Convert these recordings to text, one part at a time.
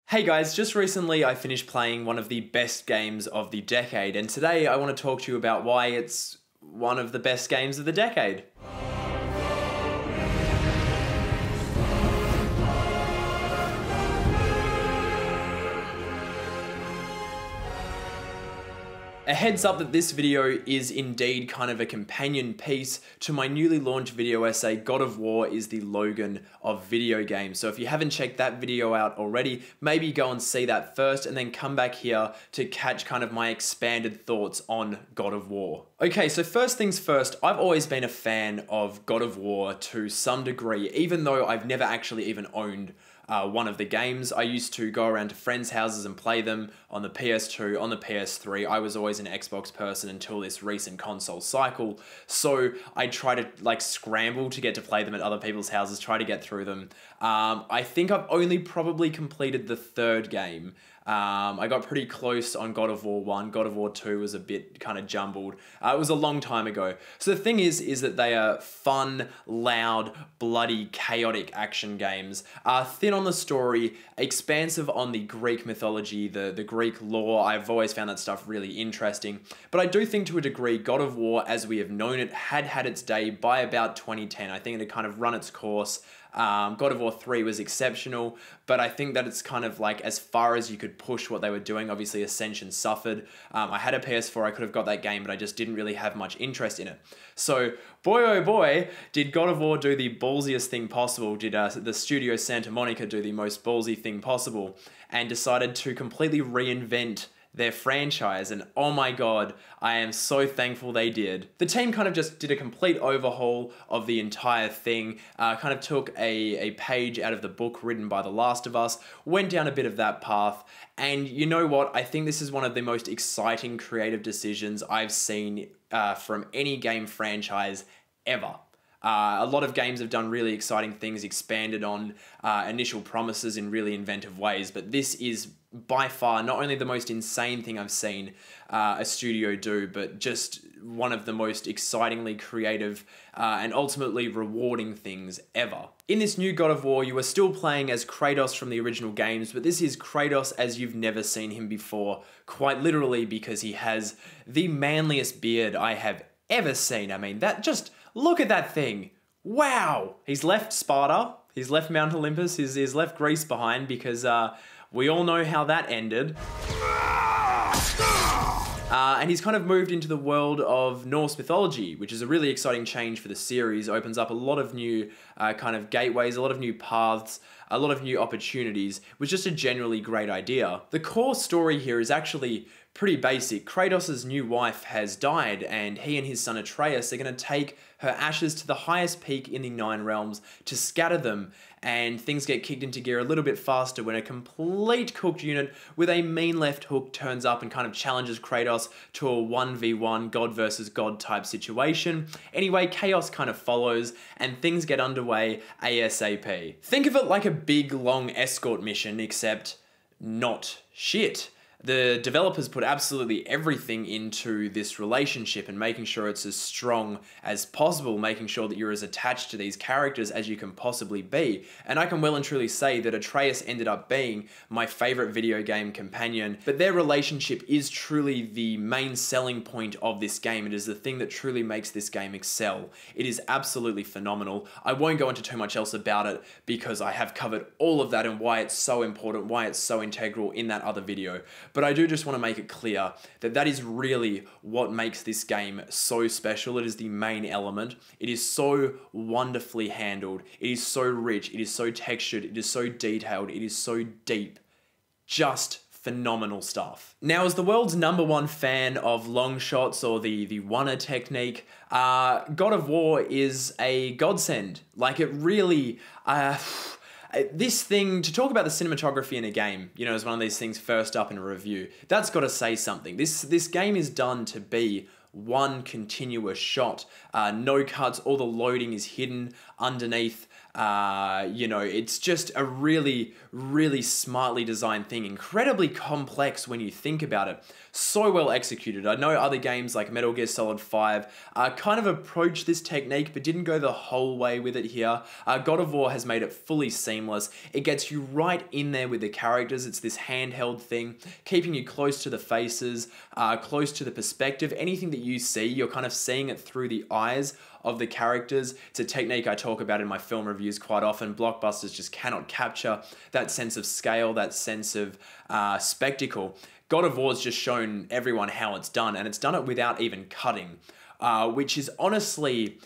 Hey guys, just recently I finished playing one of the best games of the decade, and today I want to talk to you about why it's one of the best games of the decade. A heads up that this video is indeed kind of a companion piece to my newly launched video essay, God of War is the Logan of video games. So if you haven't checked that video out already, maybe go and see that first and then come back here to catch kind of my expanded thoughts on God of War. Okay, so first things first, I've always been a fan of God of War to some degree, even though I've never actually even owned one of the games. I used to go around to friends' houses and play them on the PS2, on the PS3. I was always an Xbox person until this recent console cycle. So I try to scramble to get to play them at other people's houses, try to get through them. I think I've only probably completed the third game. I got pretty close on God of War 1. God of War 2 was a bit kind of jumbled. It was a long time ago. So the thing is that they are fun, loud, bloody, chaotic action games. Thin on the story, expansive on the Greek mythology, the Greek lore. I've always found that stuff really interesting. But I do think to a degree, God of War, as we have known it, had its day by about 2010. I think it had kind of run its course. God of War 3 was exceptional, but I think that it's kind of like as far as you could push what they were doing. Obviously, Ascension suffered. I had a PS4, I could have got that game, but I just didn't really have much interest in it. So, boy oh boy, did God of War do the ballsiest thing possible. Did the studio Santa Monica do the most ballsy thing possible and decided to completely reinvent their franchise, and oh my god, I am so thankful they did. The team kind of just did a complete overhaul of the entire thing, kind of took a page out of the book written by The Last of Us, went down a bit of that path, and you know what, I think this is one of the most exciting creative decisions I've seen from any game franchise ever. A lot of games have done really exciting things, expanded on initial promises in really inventive ways, but this is by far not only the most insane thing I've seen a studio do, but just one of the most excitingly creative and ultimately rewarding things ever. In this new God of War, you are still playing as Kratos from the original games, but this is Kratos as you've never seen him before, quite literally because he has the manliest beard I have ever seen. I mean, look at that thing. Wow. He's left Sparta. He's left Mount Olympus. He's left Greece behind because we all know how that ended. And he's kind of moved into the world of Norse mythology, which is a really exciting change for the series. Opens up a lot of new kind of gateways, a lot of new paths, a lot of new opportunities, which is just a generally great idea. The core story here is actually pretty basic. Kratos' new wife has died, and he and his son Atreus are going to take her ashes to the highest peak in the Nine Realms to scatter them, and things get kicked into gear a little bit faster when a complete cooked unit with a mean left hook turns up and kind of challenges Kratos to a 1v1 God versus God type situation. Anyway, chaos kind of follows, and things get underway ASAP. Think of it like a big, long escort mission, except not shit. The developers put absolutely everything into this relationship and making sure it's as strong as possible, making sure that you're as attached to these characters as you can possibly be. And I can well and truly say that Atreus ended up being my favorite video game companion, but their relationship is truly the main selling point of this game. It is the thing that truly makes this game excel. It is absolutely phenomenal. I won't go into too much else about it because I have covered all of that and why it's so important, why it's so integral in that other video. But I do just want to make it clear that that is really what makes this game so special. It is the main element. It is so wonderfully handled. It is so rich. It is so textured. It is so detailed. It is so deep. Just phenomenal stuff. Now, as the world's #1 fan of long shots or the Wanna technique, God of War is a godsend. Like, it really... this thing, to talk about the cinematography in a game, you know, is one of these things first up in a review. That's got to say something. This game is done to be one continuous shot. No cuts, all the loading is hidden underneath. You know, it's just a really, really smartly designed thing. Incredibly complex when you think about it. So well executed. I know other games like Metal Gear Solid 5 kind of approached this technique but didn't go the whole way with it here. God of War has made it fully seamless. It gets you right in there with the characters. It's this handheld thing, keeping you close to the faces, close to the perspective. Anything that you see, you're kind of seeing it through the eyes of the characters. It's a technique I talk about in my film reviews quite often. Blockbusters just cannot capture that sense of scale, that sense of spectacle. God of War's just shown everyone how it's done, and it's done it without even cutting, which is honestly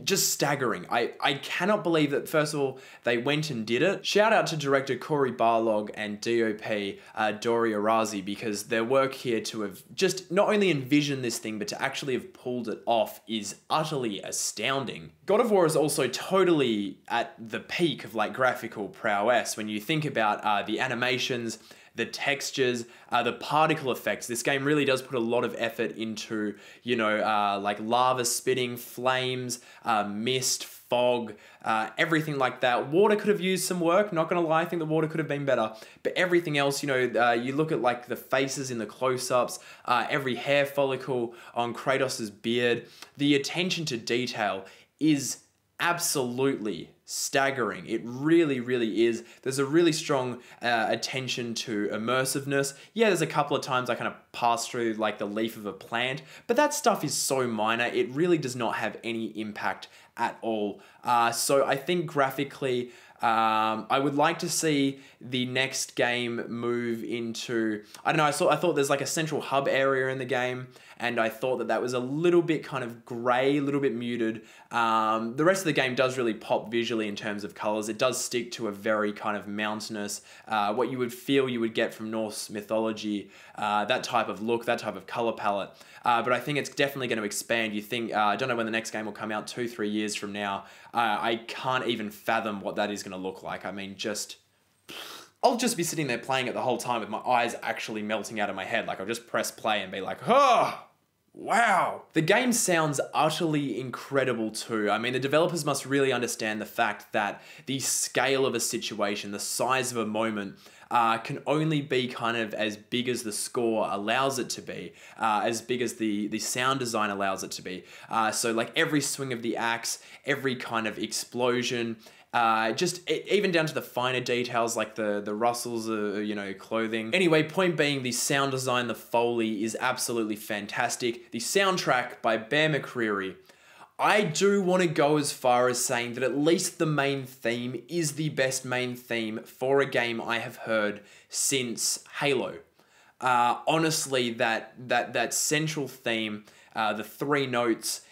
just staggering. I cannot believe that, first of all, they went and did it. Shout out to director Cory Barlog and DOP Dori Arazi, because their work here to have just not only envisioned this thing, but to actually have pulled it off is utterly astounding. God of War is also totally at the peak of like graphical prowess when you think about the animations, the textures, the particle effects. This game really does put a lot of effort into, you know, like lava spitting, flames, mist, fog, everything like that. Water could have used some work, not gonna lie, I think the water could have been better. But everything else, you know, you look at like the faces in the close-ups, every hair follicle on Kratos's beard, the attention to detail is absolutely staggering. It really, really is. There's a really strong attention to immersiveness. Yeah, there's a couple of times I kind of pass through like the leaf of a plant, but that stuff is so minor, it really does not have any impact at all. So I think graphically, I would like to see the next game move into, I don't know, I thought there's like a central hub area in the game, and I thought that was a little bit kind of grey, a little bit muted. The rest of the game does really pop visually in terms of colours. It does stick to a very kind of mountainous, what you would feel you would get from Norse mythology, that type of look, that type of colour palette. But I think it's definitely going to expand. You think, I don't know when the next game will come out, 2-3 years from now. I can't even fathom what that is going to look like. I mean, I'll just be sitting there playing it the whole time with my eyes actually melting out of my head. Like, I'll just press play and be like, oh, wow. The game sounds utterly incredible too. I mean, the developers must really understand the fact that the scale of a situation, the size of a moment, can only be kind of as big as the score allows it to be, as big as the sound design allows it to be. So like every swing of the axe, every kind of explosion, even down to the finer details like the rustles of, you know, clothing. Anyway, point being, the sound design, the Foley is absolutely fantastic. The soundtrack by Bear McCreary, I do want to go as far as saying that at least the main theme is the best main theme for a game I have heard since Halo. Honestly, that central theme, the 3 notes,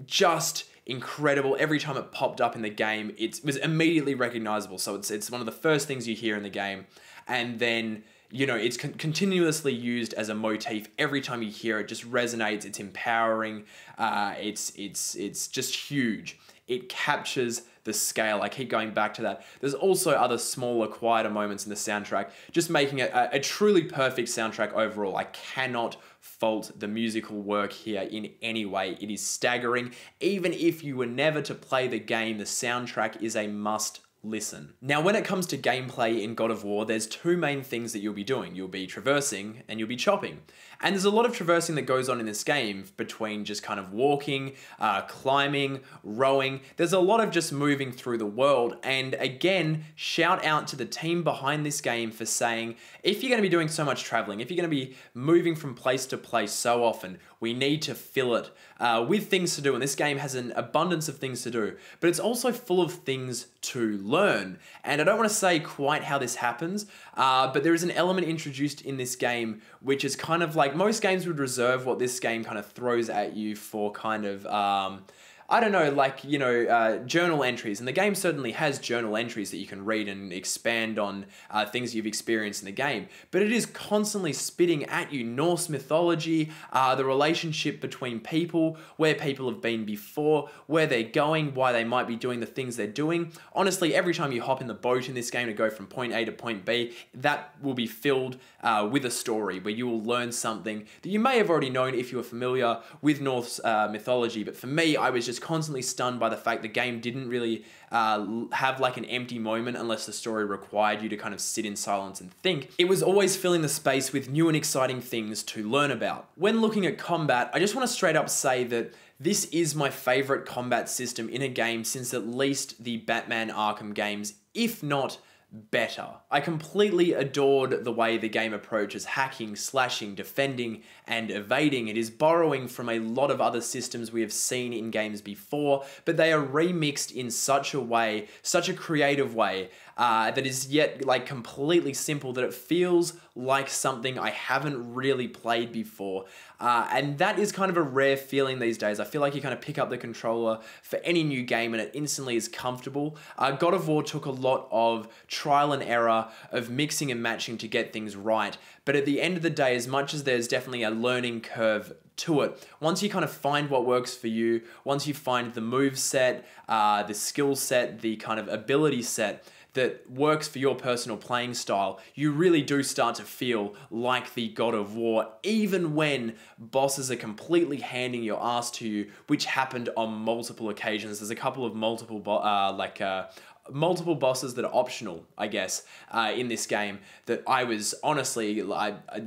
just incredible. Every time it popped up in the game, it was immediately recognizable. So it's one of the first things you hear in the game, and then, you know, it's continuously used as a motif. Every time you hear it, just resonates. It's empowering. It's just huge. It captures the scale. I keep going back to that. There's also other smaller, quieter moments in the soundtrack, just making it a truly perfect soundtrack overall. I cannot fault the musical work here in any way. It is staggering. Even if you were never to play the game, the soundtrack is a must listen. Now, when it comes to gameplay in God of War, there's 2 main things that you'll be doing. You'll be traversing and you'll be chopping. And there's a lot of traversing that goes on in this game between just kind of walking, climbing, rowing. There's a lot of just moving through the world. And again, shout out to the team behind this game for saying, if you're going to be doing so much traveling, if you're going to be moving from place to place so often, we need to fill it with things to do. And this game has an abundance of things to do, but it's also full of things to learn. And I don't want to say quite how this happens, but there is an element introduced in this game which is kind of like, most games would reserve what this game kind of throws at you for kind of, I don't know, like, you know, journal entries. And the game certainly has journal entries that you can read and expand on things you've experienced in the game. But it is constantly spitting at you Norse mythology, the relationship between people, where people have been before, where they're going, why they might be doing the things they're doing. Honestly, every time you hop in the boat in this game to go from point A to point B, that will be filled with a story where you will learn something that you may have already known if you were familiar with Norse mythology. But for me, I was just constantly stunned by the fact the game didn't really have like an empty moment unless the story required you to kind of sit in silence and think. It was always filling the space with new and exciting things to learn about. When looking at combat, I just want to straight up say that this is my favorite combat system in a game since at least the Batman Arkham games, if not better. I completely adored the way the game approaches hacking, slashing, defending, and evading. It is borrowing from a lot of other systems we have seen in games before, but they are remixed in such a way, such a creative way, that is yet like completely simple that it feels like something I haven't really played before. And that is kind of a rare feeling these days. I feel like you kind of pick up the controller for any new game and it instantly is comfortable. God of War took a lot of trial and error of mixing and matching to get things right. But at the end of the day, as much as there's definitely a learning curve to it, once you kind of find what works for you, once you find the move set, the skill set, the kind of ability set that works for your personal playing style, you really do start to feel like the God of War, even when bosses are completely handing your ass to you, which happened on multiple occasions. There's a couple of multiple bosses that are optional, I guess, in this game that I was honestly like a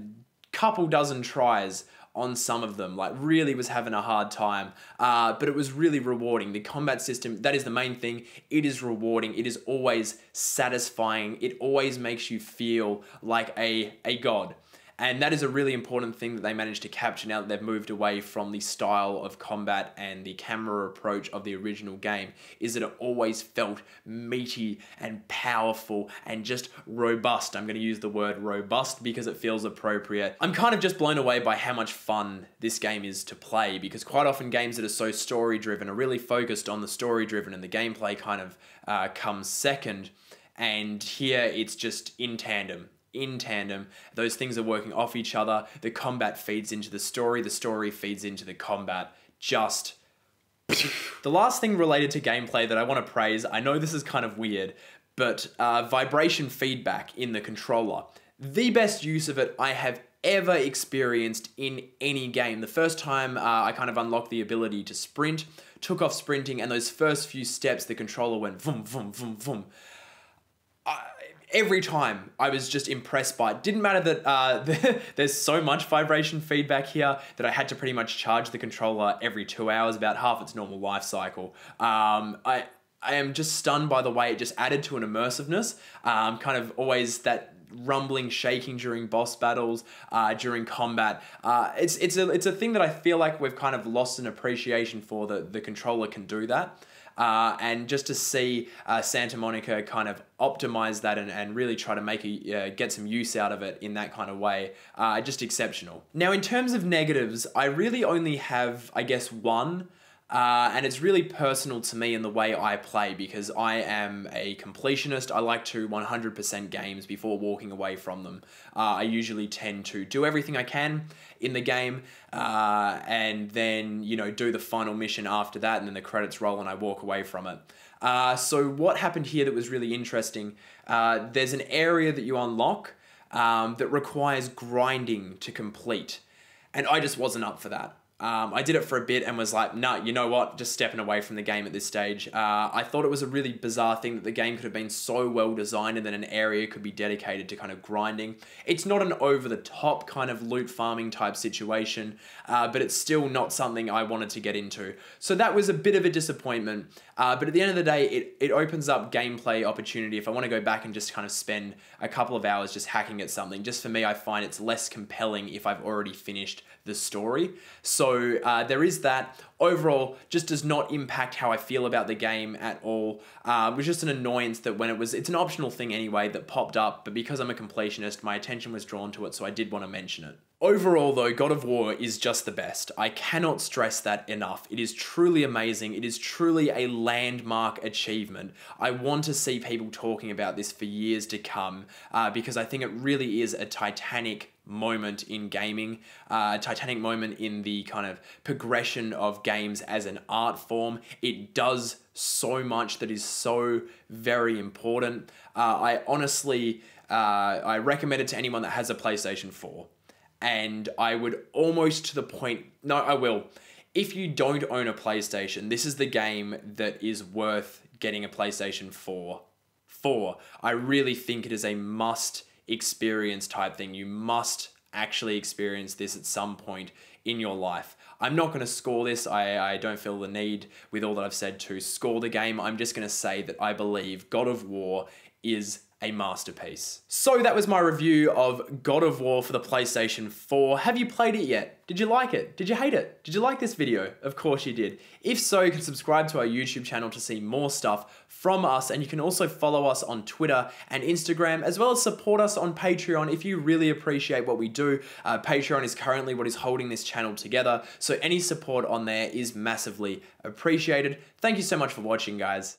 couple dozen tries on some of them, like really was having a hard time, but it was really rewarding. The combat system, that is the main thing. It is rewarding. It is always satisfying. It always makes you feel like a god. And that is a really important thing that they managed to capture now that they've moved away from the style of combat and the camera approach of the original game, is that it always felt meaty and powerful and just robust. I'm going to use the word robust because it feels appropriate. I'm kind of just blown away by how much fun this game is to play, because quite often games that are so story driven are really focused on the story driven and the gameplay kind of comes second. And here it's just in tandem. Those things are working off each other. The combat feeds into the story feeds into the combat. Just the last thing related to gameplay that I want to praise, I know this is kind of weird, but vibration feedback in the controller. The best use of it I have ever experienced in any game. The first time I kind of unlocked the ability to sprint, took off sprinting, and those first few steps the controller went vroom, vroom, vroom, vroom. Every time I was just impressed by it. Didn't matter that there's so much vibration feedback here that I had to pretty much charge the controller every 2 hours, about half its normal life cycle. I am just stunned by the way it just added to an immersiveness. Kind of always that rumbling, shaking during boss battles, during combat. It's a thing that I feel like we've kind of lost an appreciation for, that the controller can do that. And just to see Santa Monica kind of optimize that and really try to make get some use out of it in that kind of way, just exceptional. Now, in terms of negatives, I really only have, I guess, one. And it's really personal to me in the way I play, because I am a completionist. I like to 100% games before walking away from them. I usually tend to do everything I can in the game, and then, you know, do the final mission after that, and then the credits roll and I walk away from it. So what happened here that was really interesting, there's an area that you unlock that requires grinding to complete, and I just wasn't up for that. I did it for a bit and was like, nah, you know what, just stepping away from the game at this stage. I thought it was a really bizarre thing that the game could have been so well designed and then an area could be dedicated to kind of grinding. It's not an over-the-top kind of loot farming type situation, but it's still not something I wanted to get into. So that was a bit of a disappointment, but at the end of the day, it opens up gameplay opportunity if I want to go back and just kind of spend a couple of hours just hacking at something. Just for me, I find it's less compelling if I've already finished the story. So there is that. Overall, just does not impact how I feel about the game at all. It was just an annoyance that when it's an optional thing anyway that popped up, but because I'm a completionist, my attention was drawn to it, so I did want to mention it. Overall though, God of War is just the best. I cannot stress that enough. It is truly amazing. It is truly a landmark achievement. I want to see people talking about this for years to come, because I think it really is a titanic moment in gaming, a titanic moment in the kind of progression of games as an art form. It does so much that is so very important. I honestly, I recommend it to anyone that has a PlayStation 4. And I would almost to the point, no, I will. If you don't own a PlayStation, this is the game that is worth getting a PlayStation 4 for. I really think it is a must experience type thing. You must actually experience this at some point in your life. I'm not going to score this. I don't feel the need, with all that I've said, to score the game. I'm just going to say that I believe God of War is a masterpiece. So that was my review of God of War for the PlayStation 4. Have you played it yet? Did you like it? Did you hate it? Did you like this video? Of course you did. If so, you can subscribe to our YouTube channel to see more stuff from us, and you can also follow us on Twitter and Instagram, as well as support us on Patreon if you really appreciate what we do. Patreon is currently what is holding this channel together, so any support on there is massively appreciated. Thank you so much for watching, guys.